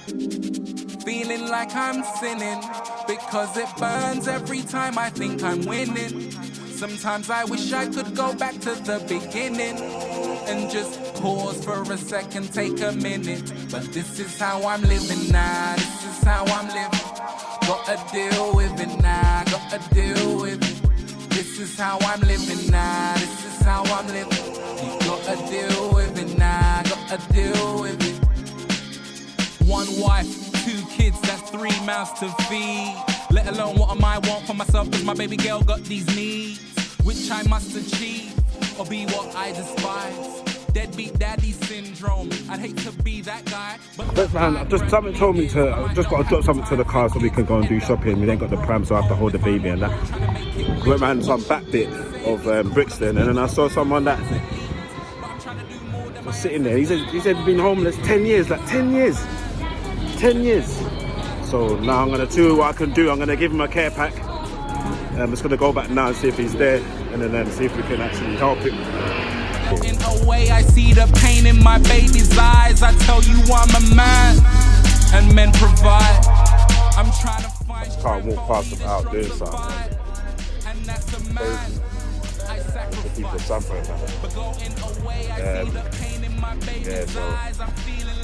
Feeling like I'm sinning because it burns every time I think I'm winning. Sometimes I wish I could go back to the beginning and just pause for a second, take a minute. But this is how I'm living now, this is how I'm living. Gotta deal with it now, gotta deal with it. This is how I'm living now, this is how I'm living. You gotta deal with it now, gotta deal with it. One wife, 2 kids, that's 3 mouths to feed. Let alone what I might want for myself, cause my baby girl got these needs, which I must achieve, or be what I despise. Deadbeat daddy syndrome, I'd hate to be that guy, but man, something told me to, I just got to drop something to the car so we can go and do shopping. We ain't got the pram, so I have to hold the baby and that. Went round some back bit of Brixton, and then I saw someone that was sitting there. He said he's been homeless 10 years, like 10 years. 10 years. So now I'm gonna do what I can do. I'm gonna give him a care pack. I'm just gonna go back now and see if he's there, and then see if we can actually help him. in a way I see the pain in my baby's eyes. I tell you I'm a man, and men provide. I'm trying to find. I can't walk past them out doing something. And that's a man. I The people suffering, man. but go in a way I see the pain in my baby's eyes. I'm feeling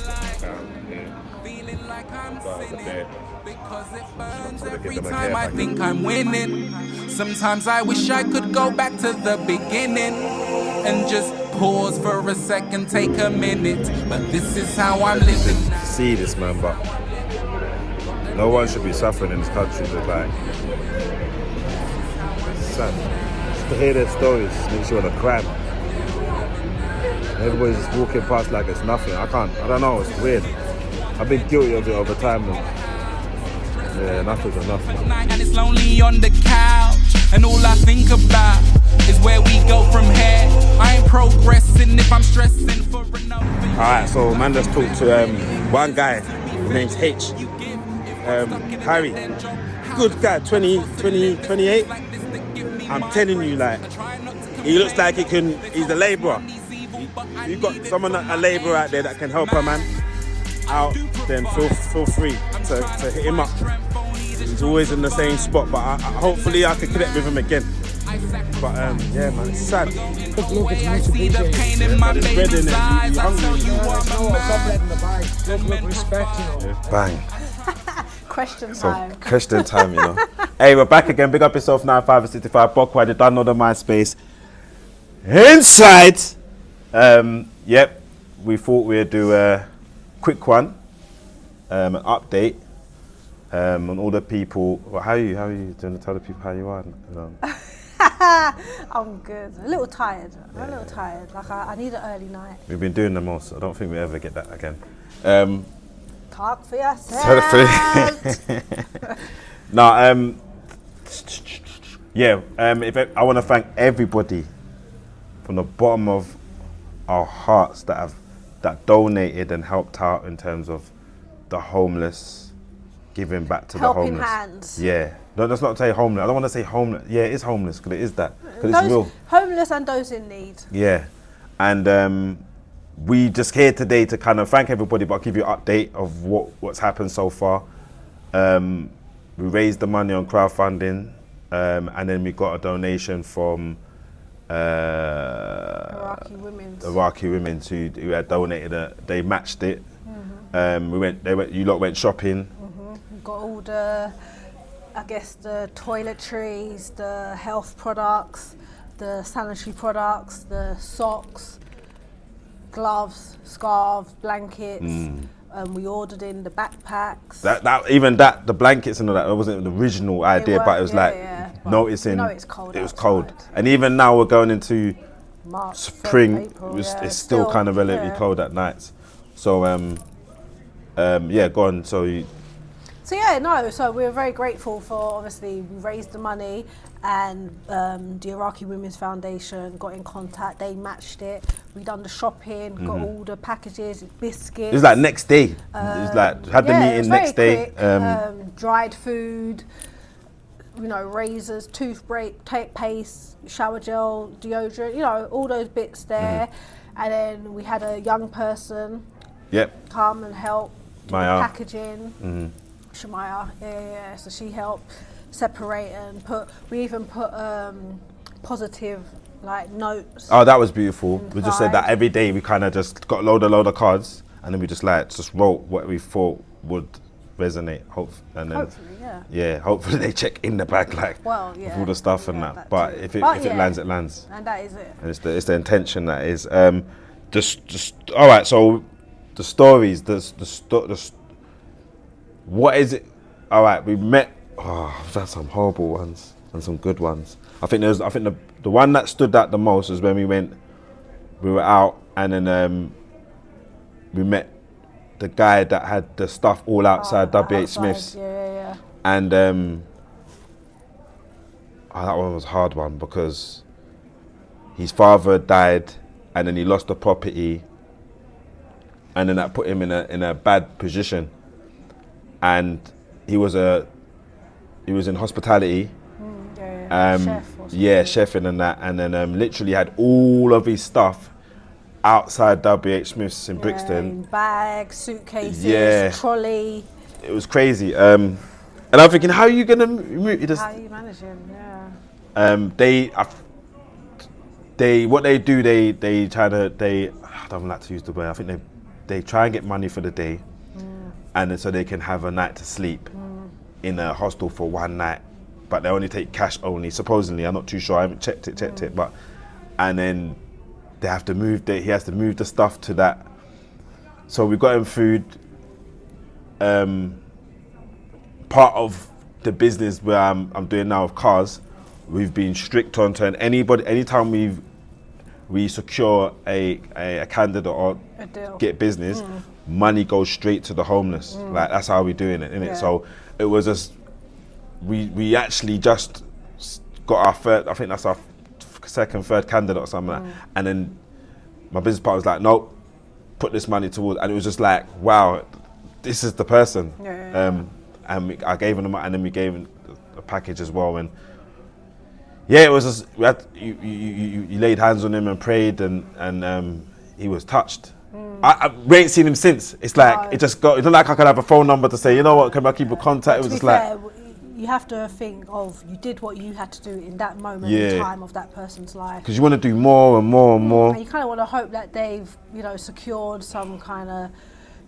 like I'm sinning because it burns every time I think I'm winning. Sometimes I wish I could go back to the beginning and just pause for a second, take a minute. But this is how I'm living. See this, man, but no one should be suffering in this country. It's like sad. Just to hear their stories makes you want to cry. Everybody's just walking past like it's nothing. I don't know, it's weird. I've been guilty of it over time. And yeah, enough is enough, man. And it's lonely on the couch, and all I think about is where we go from here. I ain't progressing if I'm stressing for another. Alright, so man just talked to one guy, his name's H. Harry. Good guy, 28. I'm telling you, like, he looks like he's a labourer. You've got someone, a labourer out there that can help a man out, then feel free to hit him up. He's always in the same spot, but hopefully I can connect with him again. But yeah, man, it's sad. Look, it's much appreciated. But it's bread in it, you hungry. Look, respect, you know. Yeah. Bang. Question So, time. question time, you know. Hey, we're back again. Big up yourself, 9565 Bockwide. You don't know the MySpace. Inside. Yep. We thought we'd do a quick one, an update on all the people. Well, how are you? How are you doing? Tell the people how you are. I'm good. A little tired. I'm a little tired. Like I need an early night. We've been doing them all, so I don't think we ever get that again. Talk for yourself. No, yeah. I want to thank everybody from the bottom of our hearts that donated and helped out in terms of the homeless, giving back to Helping the homeless. hands. Yeah. No, let's not say homeless. I don't want to say homeless. Yeah, it is homeless because it is that. Because it's real. Homeless and those in need. Yeah. And we just here today to kind of thank everybody, but I'll give you an update of what's happened so far. We raised the money on crowdfunding, and then we got a donation from Iraqi women who had donated. They matched it. Mm-hmm. You lot went shopping. Mm-hmm. We got all the, I guess, the toiletries, the health products, the sanitary products, the socks, gloves, scarves, blankets. We ordered in the backpacks. The blankets and all that wasn't the original idea, but it was noticing it's cold. It was cold, and even now we're going into March, spring. April, It's still kind of relatively cold at nights. So yeah, go on. So we're very grateful for, obviously, we raised the money, and the Iraqi Women's Foundation got in contact. They matched it. We done the shopping, got all the packages, biscuits. it was like next day. It was like had the meeting next day. Dried food, razors, toothpaste, shower gel, deodorant, all those bits there. And then we had a young person Yep. come and help Maya. packaging. Shemaya, yeah. So she helped separate and we even put positive like notes. Oh, that was beautiful. We just said that Inside. every day we kind of just got a load of cards, and then we just wrote what we thought would resonate. Hopefully, yeah. Yeah, hopefully they check in the bag Well, with yeah. all the stuff and Yeah, that. But too. if it Yeah. lands, it lands. And that is it. And it's the intention that is. Just all right. So the stories, what is it? All right, we met. Oh, we've had some horrible ones and some good ones. I think the one that stood out the most was when we were out, and then we met the guy that had the stuff all outside WH Smith's. Yeah. And that one was a hard one because his father died, and then he lost the property, and then that put him in a bad position. And he was in hospitality. Chef or something. Chefing and that, and then literally had all of his stuff outside WH Smith's in Brixton. In bags, suitcases, trolley. It was crazy. And I'm thinking, how are you gonna move? How are you managing? Yeah. What they do, they try to, I don't like to use the word, I think they try and get money for the day, and then so they can have a night to sleep in a hostel for one night, but they only take cash only, supposedly. I'm not too sure, I haven't checked it, but, and then they have to move, he has to move the stuff to that. So we got him food. Part of the business where I'm doing now of cars, we've been strict on to anytime we secure a candidate or A deal. get business, money goes straight to the homeless. Like, that's how we're doing it, innit? Yeah. So it was just, we actually just got our third, I think that's our third candidate or something like that. And then my business partner was like, nope, put this money towards, and it was just like, wow, this is the person. Yeah. And I gave him the money, and then we gave him a package as well. And yeah, it was just, you laid hands on him and prayed, and he was touched. We ain't seen him since. It's like, No. it just got, it's not like I could have a phone number to say, you know what, can I keep in contact? It was To be just like, fair, you have to think of, you did what you had to do in that moment Yeah. in time of that person's life. because you want to do more and more and more. And you kind of want to hope that they've, secured some kind of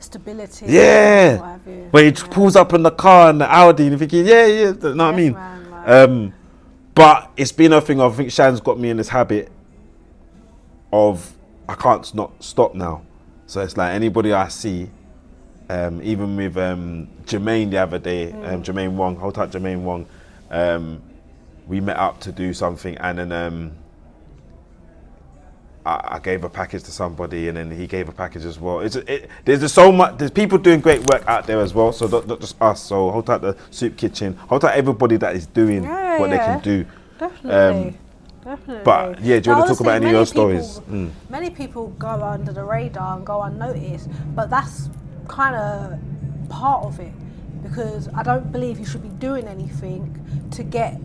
stability. Yeah. Or what have you. Where he pulls up in the car and the Audi and you're thinking, yeah, you know what I Yes, mean? man, like- But it's been a thing of, I think Shan's got me in this habit of, I can't not stop now. So it's like anybody I see, even with Jermaine the other day, Jermaine Wong, hold tight Jermaine Wong, we met up to do something, and then I gave a package to somebody, and then he gave a package as well. There's just so much. There's people doing great work out there as well. So not just us. So hold tight the soup kitchen. Hold tight everybody that is doing what they can do. Definitely. But yeah, do you want to talk about any of your stories? Many people go under the radar and go unnoticed, but that's kind of part of it, because I don't believe you should be doing anything to get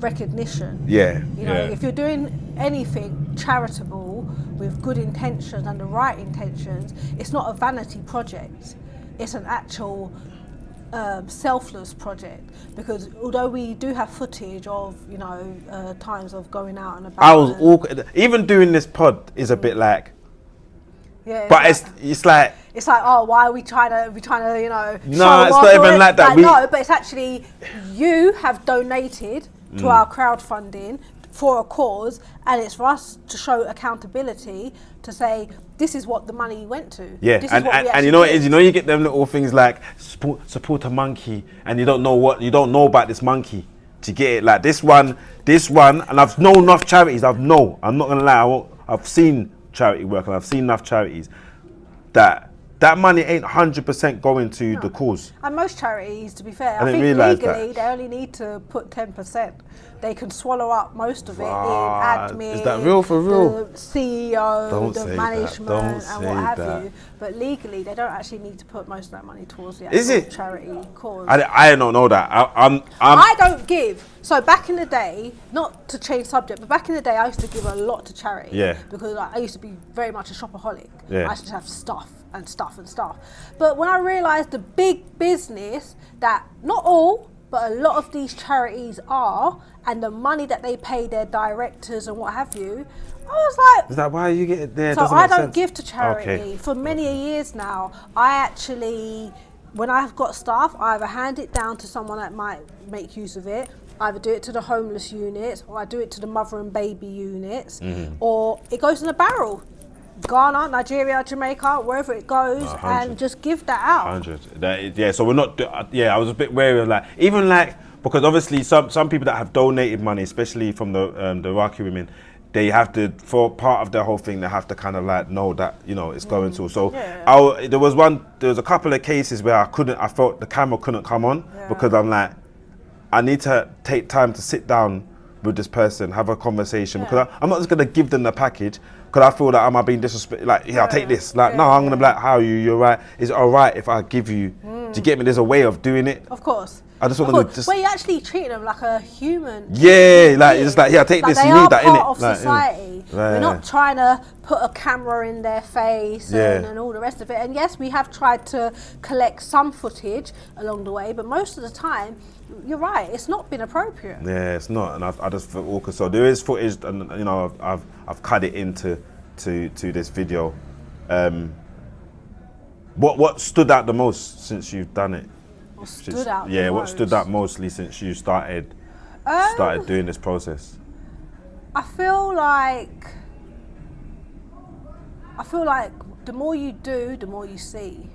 recognition. Yeah. If you're doing anything charitable with good intentions and the right intentions, it's not a vanity project. It's an actual selfless project, because although we do have footage of times of going out and about, I was awkward. Even doing this pod is a bit like, yeah, but it's like. It's like, oh, why are we trying to No, show it's off not even or like that. No, but it's actually, you have donated to our crowdfunding for a cause, and it's for us to show accountability to say, this is what the money went to. Yeah, This is and what we you know what it actually is, you get them little things like support a monkey, and you don't know about this monkey. To get it, like this one, and I've known enough charities. I'm not gonna lie, I've seen charity work, and I've seen enough charities that money ain't 100% going to the cause. And most charities, to be fair, I I didn't think realise legally that. they only need to put 10%. They can swallow up most of it in Ah, admin. is that real for real? The CEO, Don't the say that. management, Don't and say what have that. you. But legally, they don't actually need to put most of that money towards the Is actual it? charity cause. I don't know that. I don't give. So back in the day, not to change subject, but back in the day, I used to give a lot to charity. Yeah. Because I used to be very much a shopaholic. Yeah. I used to have stuff. and stuff. But when I realised the big business that not all, but a lot of these charities are, and the money that they pay their directors and what have you, I was like, Is that why you get it there? so Doesn't I make don't sense. give to charity Okay. for many years now. I actually, when I've got stuff, I either hand it down to someone that might make use of it, I either do it to the homeless units, or I do it to the mother and baby units, or it goes in a barrel. Ghana, Nigeria, Jamaica, wherever it goes, 100. and just give that out. 100. Yeah, so we're not. I was a bit wary of even because obviously some people that have donated money, especially from the Iraqi women, they have to, for part of their whole thing, they have to kind of know that it's going to. So there was a couple of cases where I felt the camera couldn't come on because I'm like, I need to take time to sit down with this person, have a conversation, because I'm not just gonna give them the package because I feel that am I being disrespectful? I'll take this. No, I'm gonna be like, how are you? You're right. Is it all right if I give you? Do you get me? There's a way of doing it. Of course. I just want to Where you actually treat them like a human. Yeah, it's take this. They You are need that in it. part of society. We're not trying to put a camera in their face and all the rest of it. And yes, we have tried to collect some footage along the way, but most of the time, you're right, it's not been appropriate. Yeah, it's not, and I just feel awkward. So there is footage, and I've cut it into this video. What stood out the most since you've done it? What stood out? Yeah, what stood out mostly since you started doing this process? I feel like the more you do, the more you see.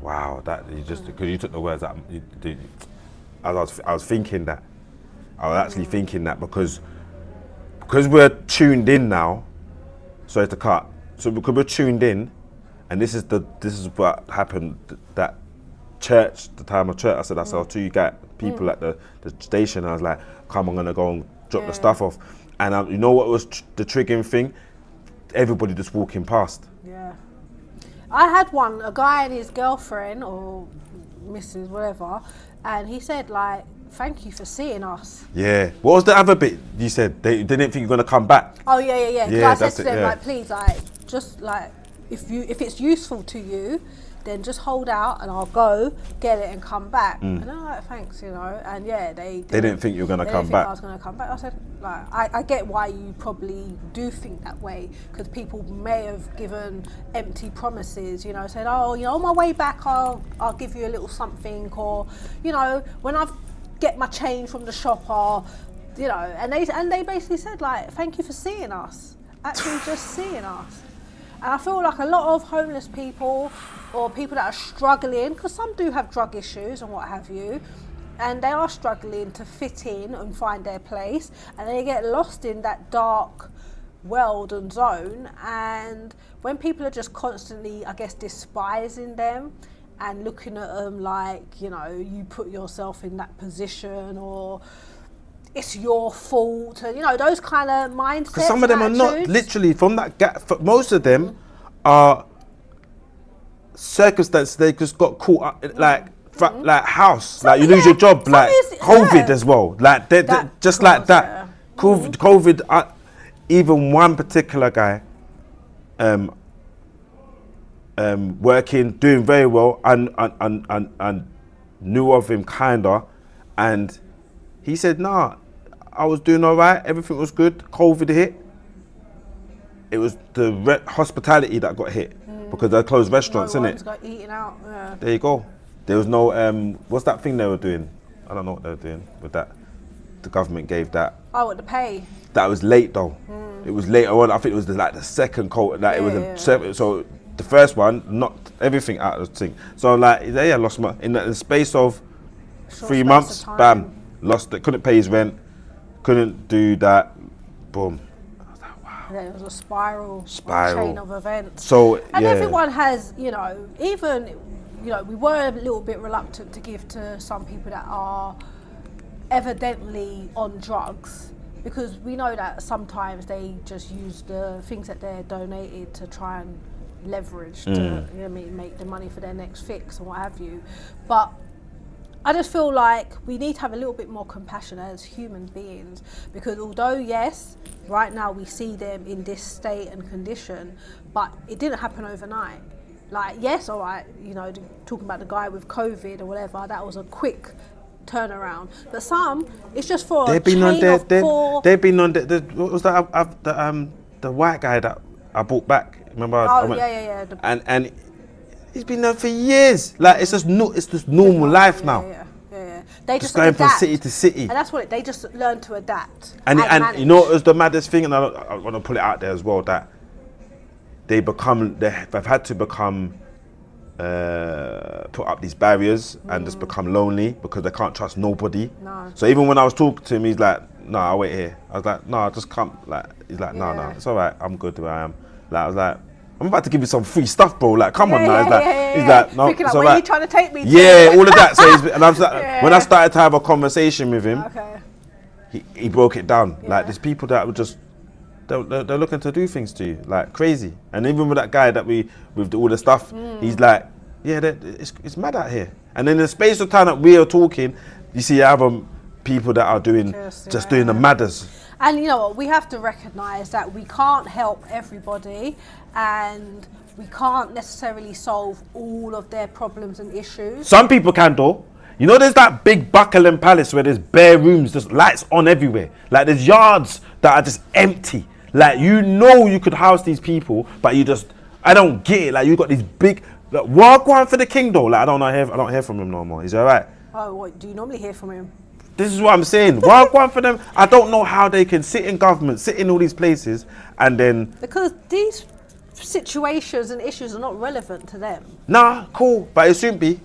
Wow, that you just because you took the words out. I was thinking that. I was actually thinking that because we're tuned in now. Sorry to cut. So because we're tuned in, and this is what happened. That church, the time of church, I said, I saw two people at the station. And I was like, come, I'm gonna go and drop the stuff off. And you know what was the triggering thing? Everybody just walking past. Yeah. I had a guy and his girlfriend, or Mrs. whatever, and he said thank you for seeing us. Yeah. What was the other bit you said? They didn't think you're gonna come back. Oh yeah. Yeah, I said that's to it, them yeah. please, just if it's useful to you, then just hold out and I'll go get it and come back. And they're like, thanks, and they didn't think you were gonna come back. I was gonna come back. I said, I get why you probably do think that way, because people may have given empty promises, said, on my way back I'll give you a little something, or when I've get my change from the shop, or and they basically said thank you for seeing us, actually just seeing us. And I feel like a lot of homeless people, or people that are struggling, because some do have drug issues and what have you, and they are struggling to fit in and find their place, and they get lost in that dark world and zone. And when people are just constantly, I guess, despising them and looking at them you put yourself in that position, or it's your fault, and those kind of mindsets. Because some of them are not literally from that gap. Most of them are circumstances. They just got caught up like house, you lose your job, COVID as well, just like that. COVID. Even one particular guy, working, doing very well, and knew of him kinda, and he said, nah, I was doing all right, everything was good, COVID hit. It was the hospitality that got hit, because they closed restaurants, innit? Got eaten out, yeah. There you go. There was no, what's that thing they were doing? I don't know what they were doing with that. The government gave that. Oh, what, the pay? That was late though. It was later on, I think it was the second coat, so the first one knocked everything out of the thing. So I lost my, in the space of 3 months, bam. Lost it, couldn't pay his rent, couldn't do that, boom. I was like, wow. And then it was a spiral chain of events. So, and everyone has, even, we were a little bit reluctant to give to some people that are evidently on drugs, because we know that sometimes they just use the things that they're donated to try and leverage to make the money for their next fix and what have you. But I just feel like we need to have a little bit more compassion as human beings, because although yes, right now we see them in this state and condition, but it didn't happen overnight. Like, yes, all right, you know, talking about the guy with COVID or whatever, that was a quick turnaround. But some, it's just for They've a been on chain there. of poor. They've been on what was that? The white guy that I brought back. Remember? I went, Yeah. And he's been there for years. Like it's just normal life now. Yeah. They just going from adapt. city to city. And that's what they just learn to adapt. And manage. you know what was the maddest thing, and I want to put it out there as well, that they've had to become put up these barriers and just become lonely because they can't trust nobody. No. So even when I was talking to him, he's like, "No, I'll wait here." I was like, "No, I just come." Like he's like, "No, it's all right. I'm good where I am." Like I was like, "I'm about to give you some free stuff, bro. Like, come on now." He's like, "No, Freaking it's like, all where right." you trying to take me to? Yeah, all of that. So and I was like, when I started to have a conversation with him, Okay. he broke it down. Yeah. Like there's people that were just they're looking to do things to you like crazy. And even with that guy that with all the stuff, he's like, yeah, it's mad out here. And in the space of time that we are talking, you see other people that are doing doing the madders. And you know what, we have to recognise that we can't help everybody, and we can't necessarily solve all of their problems and issues. Some people can though. You know, there's that big Buckingham Palace where there's bare rooms, there's lights on everywhere. Like there's yards that are just empty. Like you know you could house these people, but I don't get it. Like you got these big, like, what going for the king though? Like I don't hear from him no more. Is that right? Oh, what, do you normally hear from him? This is what I'm saying. What going for them? I don't know how they can sit in government, sit in all these places, and then Because these situations and issues are not relevant to them. nah, cool, but it shouldn't be.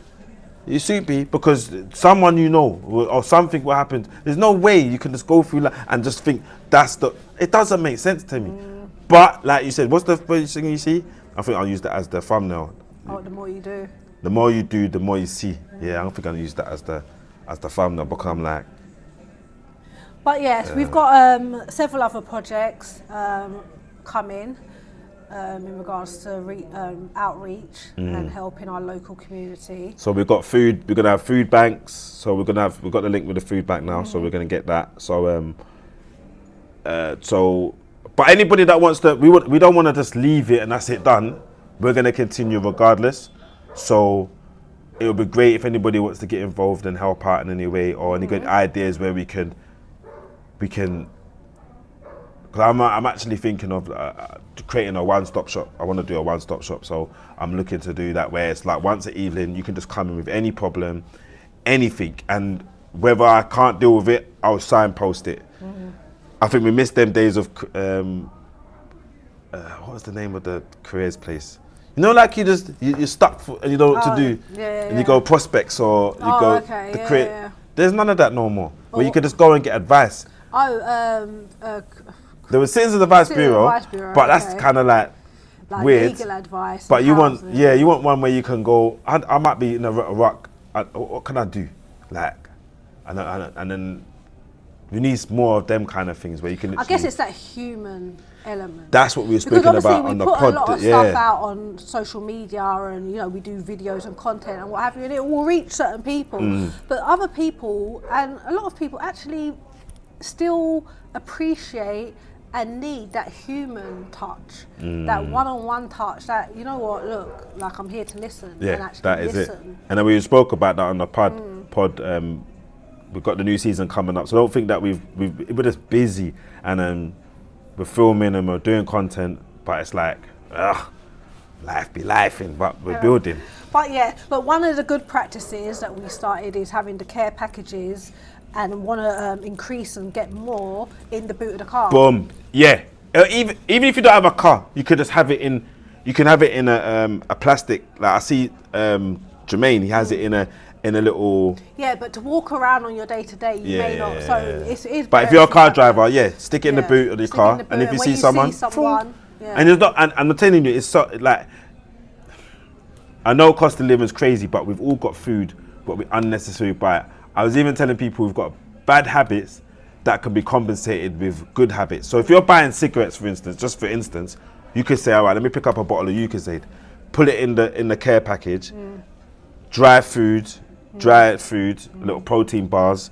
It shouldn't be because someone you know or something will happen. There's no way you can just go through and just think it doesn't make sense to me. But like you said, what's the first thing you see? I think I'll use that as the thumbnail. Oh, the more you do. The more you do, the more you see. Yeah, I don't think I'll use that as the thumbnail because I'm like. But yes, we've got several other projects coming in regards to outreach and helping our local community. So we've got food. We're gonna have food banks. So we've got the link with the food bank now. So we're gonna get that. So but anybody that wants to, we don't want to just leave it and that's it done. We're gonna continue regardless. So it would be great if anybody wants to get involved and help out in any way or any good ideas where we can. Because I'm actually thinking of creating a one-stop shop. I want to do a one-stop shop, so I'm looking to do that where it's like once an evening you can just come in with any problem, anything, and whether I can't deal with it, I'll signpost it. I think we missed them days of what was the name of the careers place? You know, like you're stuck and you don't know what to do, and you go prospects or you go the career. Yeah. There's none of that no more. Where you could just go and get advice. There was Citizens Advice Bureau, but that's kind of like weird. Legal advice. But you want one where you can go. I might be in a rock. What can I do? Like, and then we need more of them kind of things where you can. I guess it's that human element. That's what we were speaking about on the pod. We put a lot of stuff out on social media, and we do videos and content and what have you, and it will reach certain people. But other people, and a lot of people actually still appreciate and need that human touch, that one-on-one touch, that, look, like I'm here to listen and actually that is listen. it. And then we spoke about that on the pod. We've got the new season coming up, so don't think that we're just busy and we're filming and we're doing content, but it's like, life be lifing, but we're building. But one of the good practices that we started is having the care packages and want to increase and get more in the boot of the car. Boom. Yeah. Even if you don't have a car, you could just have it in. You can have it in a plastic. Like I see, Jermaine, he has it in a little. Yeah, but to walk around on your day to day, you may not. So it's. But if you're a car driver, stick it in the boot of the car, and if you see someone, and it's not. And I'm telling you, it's so like. I know cost of living is crazy, but we've all got food, but we unnecessarily buy it. I was even telling people we've got bad habits that can be compensated with good habits. So if you're buying cigarettes, for instance, you could say, all right, let me pick up a bottle of Lucozade, put it in the care package, dry food, little protein bars.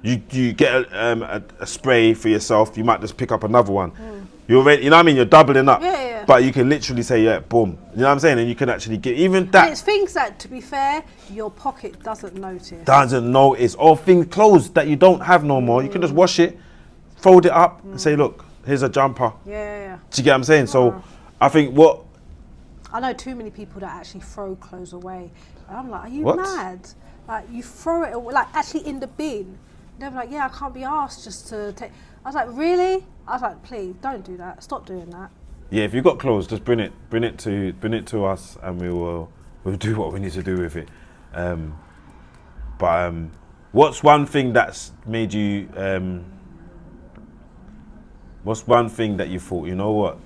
You get a spray for yourself. You might just pick up another one. You're ready. You know what I mean? You're doubling up. Yeah. But you can literally say, yeah, boom. You know what I'm saying? And you can actually get even And that it's things that, to be fair, your pocket doesn't notice. doesn't notice, or things clothes that you don't have no more. You can just wash it, fold it up, and say, look, here's a jumper. Yeah. Do you get what I'm saying? So I think what I know too many people that actually throw clothes away. And I'm like, are you What? mad? Like, you throw it away, like, actually in the bin. They're like, yeah, I can't be asked just to take. I was like, really? I was like, please, don't do that. Stop doing that. yeah, if you've got clothes, just bring it to us, and we'll do what we need to do with it. But what's one thing that's made you? What's one thing that you thought? You know what?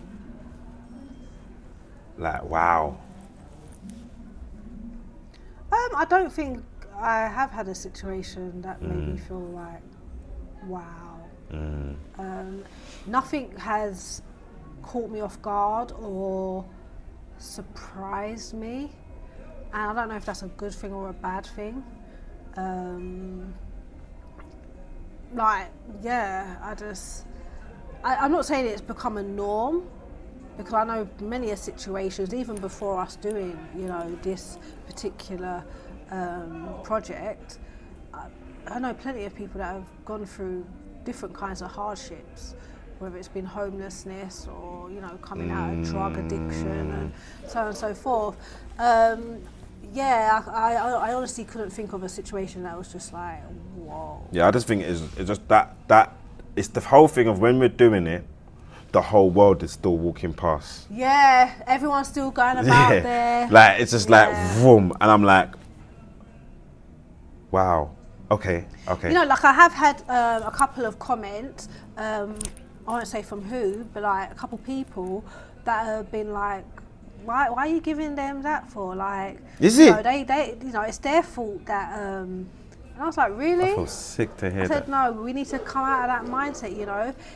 Like, wow. I don't think I have had a situation that made me feel like, wow. Nothing has caught me off guard or surprised me, and I don't know if that's a good thing or a bad thing. I'm not saying it's become a norm, because I know many situations, even before us doing, this particular project, I know plenty of people that have gone through different kinds of hardships, whether it's been homelessness or, coming out of drug addiction and so on and so forth. I honestly couldn't think of a situation that was just like, whoa. Yeah, I just think it's just that it's the whole thing of when we're doing it, the whole world is still walking past. Yeah, everyone's still going about there. Like, it's just like, vroom, and I'm like, wow, okay. Like, I have had a couple of comments, I won't say from who, but like a couple people that have been like, why are you giving them that for? Like, is it? They it's their fault that, and I was like, really? I feel sick to hear I that. said, no, we need to come out of that mindset,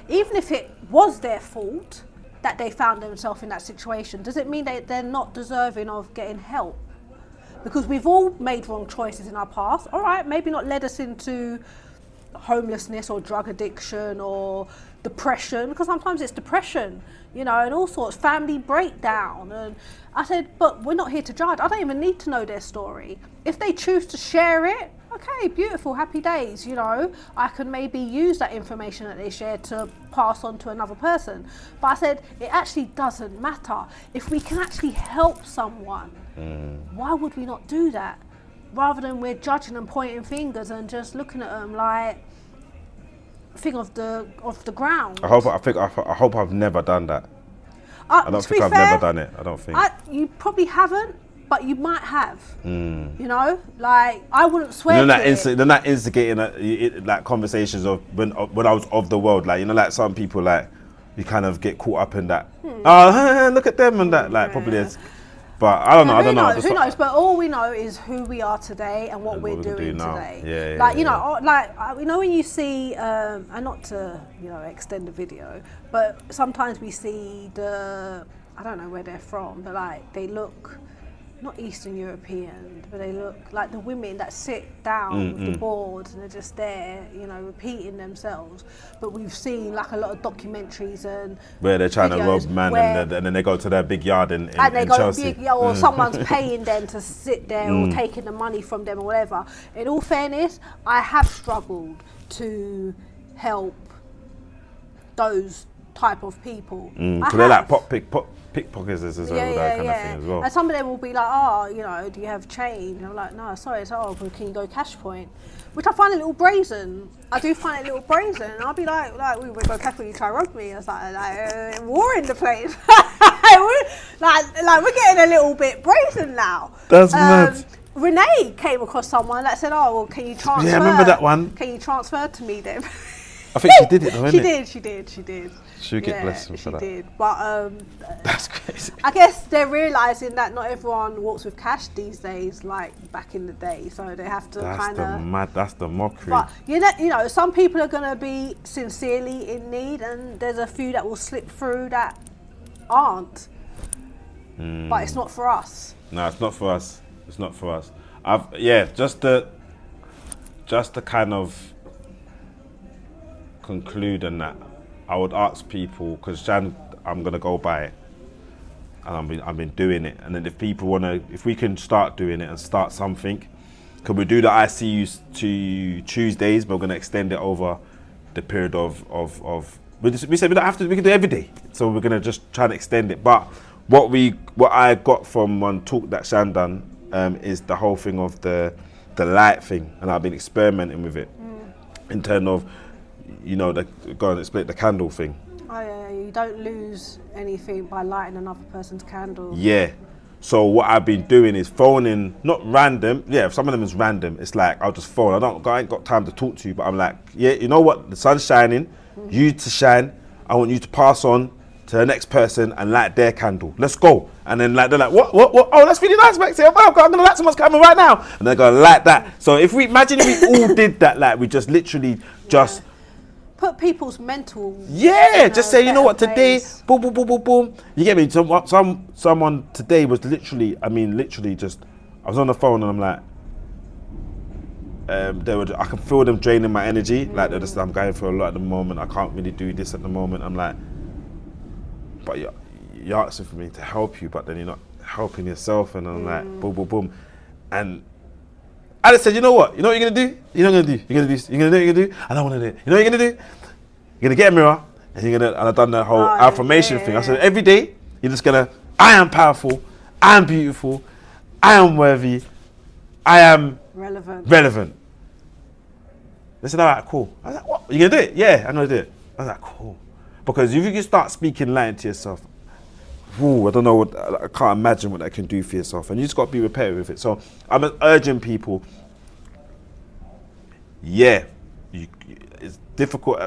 Even if it was their fault that they found themselves in that situation, does it mean that they're not deserving of getting help? Because we've all made wrong choices in our past. All right, maybe not led us into homelessness or drug addiction or depression, because sometimes it's depression, and all sorts, family breakdown. And I said, but we're not here to judge. I don't even need to know their story. If they choose to share it, okay, beautiful, happy days, I can maybe use that information that they share to pass on to another person. But I said, it actually doesn't matter. If we can actually help someone, why would we not do that? Rather than we're judging and pointing fingers and just looking at them like thing of the ground. I hope I've never done that. I don't think I've never done it. I don't think. You probably haven't, but you might have. Like, I wouldn't swear to it. They're not instigating like conversations of when I was of the world. Like, like some people, like, you kind of get caught up in that. Oh, look at them and that. Like, probably is. But I don't know. I don't know. Who knows? But all we know is who we are today and what we're doing today. When you see, and not to extend the video, but sometimes we see I don't know where they're from, but like they look not Eastern European, but they look like the women that sit down with the boards and they're just there, repeating themselves. But we've seen like a lot of documentaries and where they're trying to rob man and then they go to their big yard in Chelsea. Or someone's paying them to sit there or taking the money from them or whatever. In all fairness, I have struggled to help those type of people. Because they're like pickpockets as well, that kind of thing as well. And some of them will be like, do you have change? And I'm like, no, sorry. So, can you go cash point? Which I find a little brazen. I do find it a little brazen. And I'll be like, we go cash point, you try to rob me. And it's like war in the place. like we're getting a little bit brazen now. That's mad. Renee came across someone that said, can you transfer? Yeah, I remember that one. Can you transfer to me then? I think she did it though, didn't She did. She'll get blessed for that. She did, but that's crazy. I guess they're realising that not everyone walks with cash these days, like back in the day. So they have to That's the mockery. But some people are gonna be sincerely in need, and there's a few that will slip through that aren't. But it's not for us. No, it's not for us. It's not for us. Just to kind of conclude on that, I would ask people, because Jan, I'm gonna go by it. and I've been doing it. And then if we can start doing it and start something, could we do the ICUs to Tuesdays, but we're gonna extend it over the period of we said we don't have to, we can do it every day. So we're gonna just try and extend it. But what I got from one talk that Shan done is the whole thing of the light thing, and I've been experimenting with it in terms of, go and explain the candle thing. Oh, yeah, you don't lose anything by lighting another person's candle. Yeah. So what I've been doing is phoning, not random. Yeah, some of them is random. It's like I'll just phone. I ain't got time to talk to you, but I'm like, yeah, you know what? The sun's shining. You to shine. I want you to pass on to the next person and light their candle. Let's go. And then they're like, what? Oh, that's really nice, Max. I'm gonna light someone's candle right now. And they're gonna light that. So if we all did that, like we just literally just. Put people's mental. Yeah, just say, you know what, today, place. boom, boom, boom, boom, boom. You get me? Someone today was literally just, I was on the phone and I'm like, I can feel them draining my energy. Like they're just, I'm going through a lot at the moment. I can't really do this at the moment. I'm like, but you're asking for me to help you, but then you're not helping yourself. And I'm like, boom, boom, boom. And I just said, you know what? You know what you're gonna do? You're not gonna do. You're gonna do. You're gonna do. You're gonna do. I don't want to do it. You know what you're gonna do? You're gonna get a mirror, and you're gonna. And I've done that whole affirmation thing. I said every day you're just gonna. I am powerful. I am beautiful. I am worthy. I am relevant. They said, all right, cool. I was like, what? You gonna do it? Yeah, I'm gonna do it. I was like, cool. Because if you can start speaking light to yourself, I don't know I can't imagine what that can do for yourself, and you just got to be repetitive with it. So I'm urging people. Yeah, it's difficult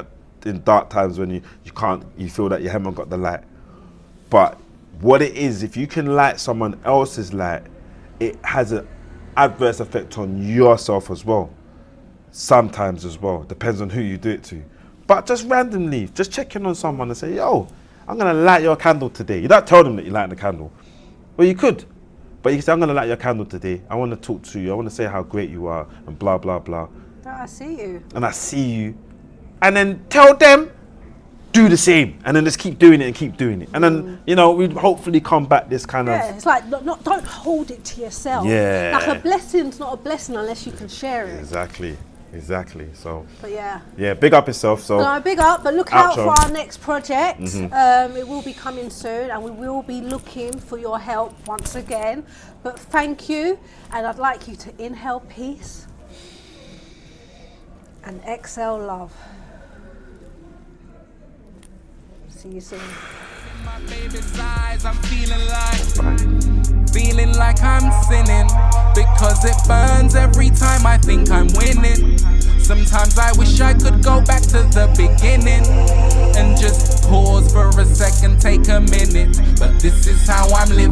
in dark times when you feel that you haven't got the light. But what it is, if you can light someone else's light, it has an adverse effect on yourself as well. Sometimes as well, depends on who you do it to. But just randomly, just check in on someone and say, yo, I'm gonna light your candle today. You don't tell them that you're lighting the candle. Well, you could, but you can say, I'm gonna light your candle today. I wanna talk to you. I wanna say how great you are and blah, blah, blah. I see you. And I see you. And then tell them, do the same. And then just keep doing it and keep doing it. And then, we'd hopefully combat this kind of. Yeah, it's like, don't hold it to yourself. Yeah. Like a blessing's not a blessing unless you can share it. Exactly. So. But yeah. Yeah, big up yourself. So. No, big up, but look out Outro. for our next project. It will be coming soon, and we will be looking for your help once again. But thank you, and I'd like you to inhale peace and exhale love. See you soon. My baby's eyes, I'm feeling like I'm sinning, because it burns every time I think I'm winning. Sometimes I wish I could go back to the beginning and just pause for a second, take a minute. But this is how I'm living.